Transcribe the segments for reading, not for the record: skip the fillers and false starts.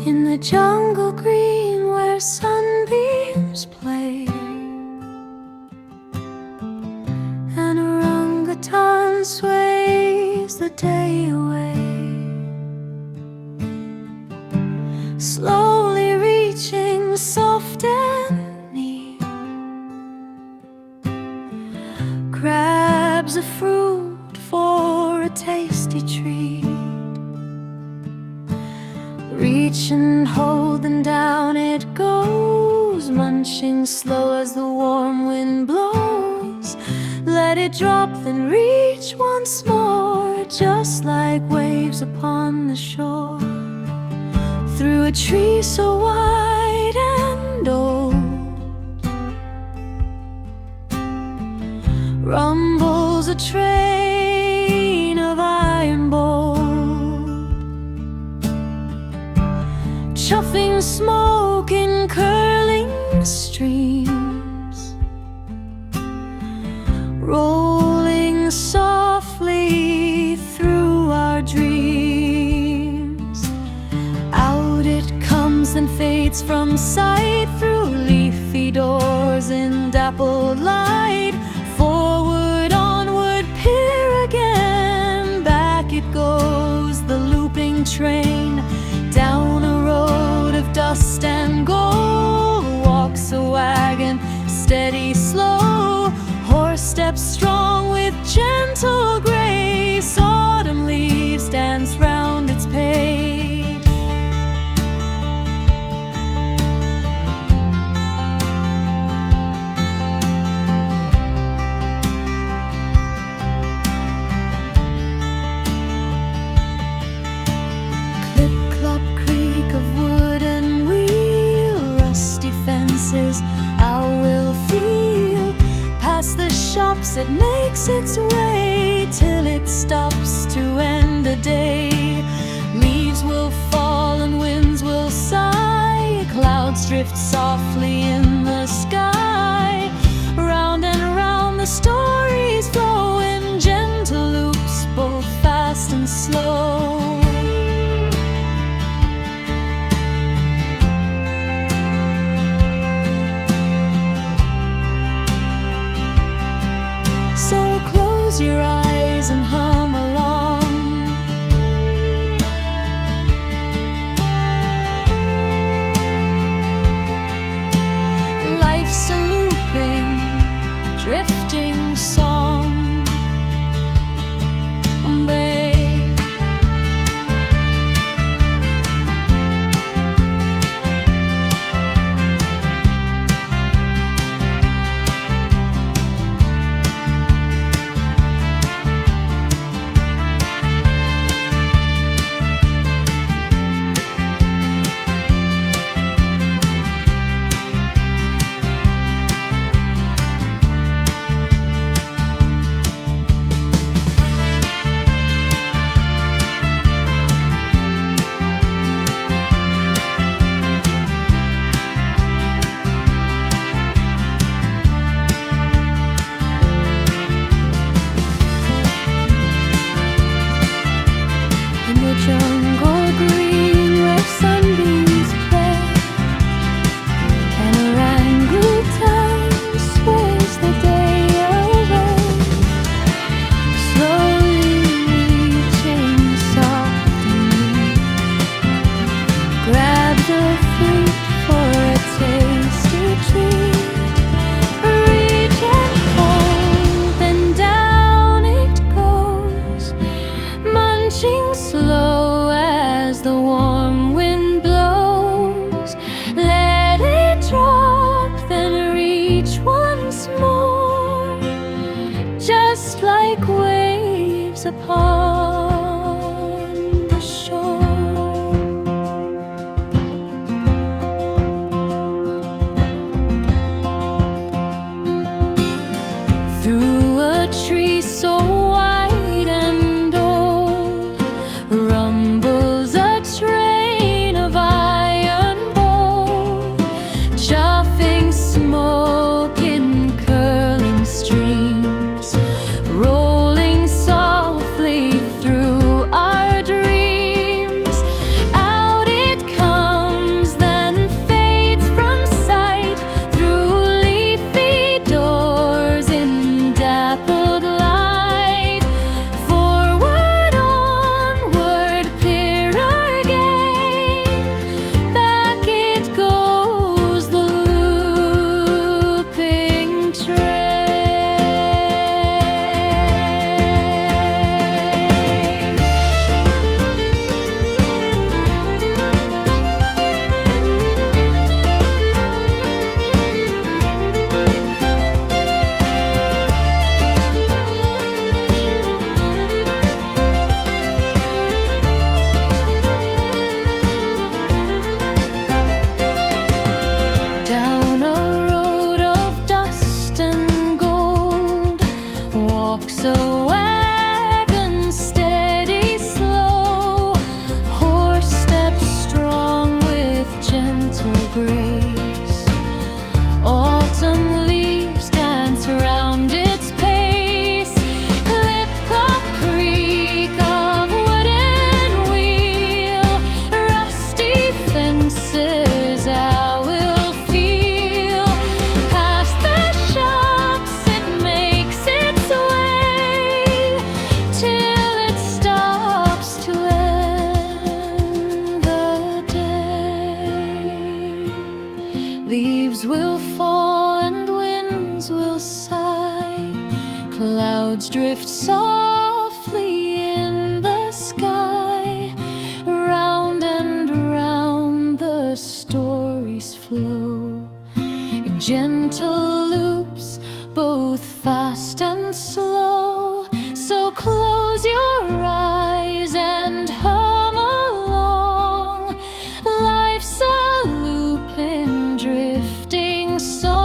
in the jungle green where sunbeams play. An orangutan sways the day away, slowly reaching soft and near, grabs a fruit for a tasty treat. Reaching, holding down it goes, munching slow as the warm wind blows. Let it drop, then reach once more, just like waves upon the shore. Through a tree so wide and old, rumbles a train of iron bolt, chuffing smoke in curling streams, rolling softly through our dreams. Out it comes and fades from sight, through leafy doors in dappled light. Forward, onward, peer again, back it goes, the looping train, down a road of dust and gold. Walks a wagon, steady, slow, horse steps strong with gentle grace. Autumn leaves dance round its page. Clip-clop creak of wood and wheel, rusty fences our will feel. Past the shops it makes its way, till it stops to end the day. Leaves will fall and winds will sigh, clouds drift softly in the sky. Round and round the stories flow in gentle loops, both fast and slow. So close your eyes and hum along. Clouds drift softly in the sky. Round and round the stories flow in gentle loops, both fast and slow. So close your eyes and hum along. Life's a looping, drifting song.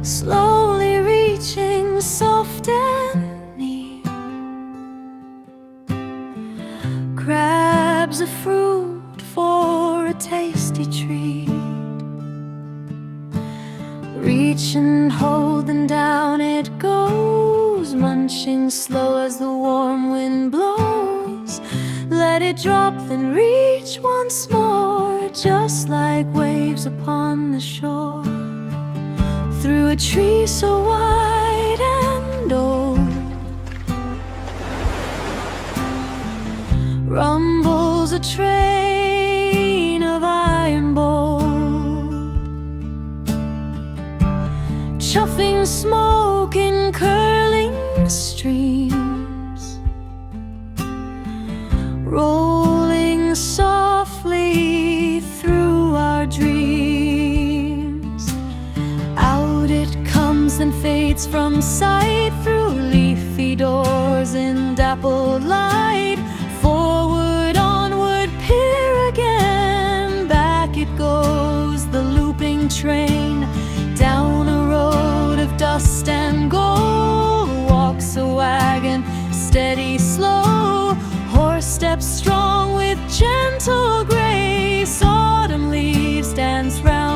Slowly reaching soft and near, grabs a fruit for a tasty treat. Reaching, holding down it goes, munching slow as the warm wind blows. Let it drop, then reach once more, just like waves upon the shore. Through a tree so wide and old, rumbles a train of iron bolt, chuffing smoke in curling streams, rolling softly through our dreams. And fades from sight through leafy doors in dappled light. Forward, onward, peer again. Back it goes, the looping train, down a road of dust and gold. Walks a wagon, steady, slow, horse steps strong with gentle grace. Autumn leaves dance round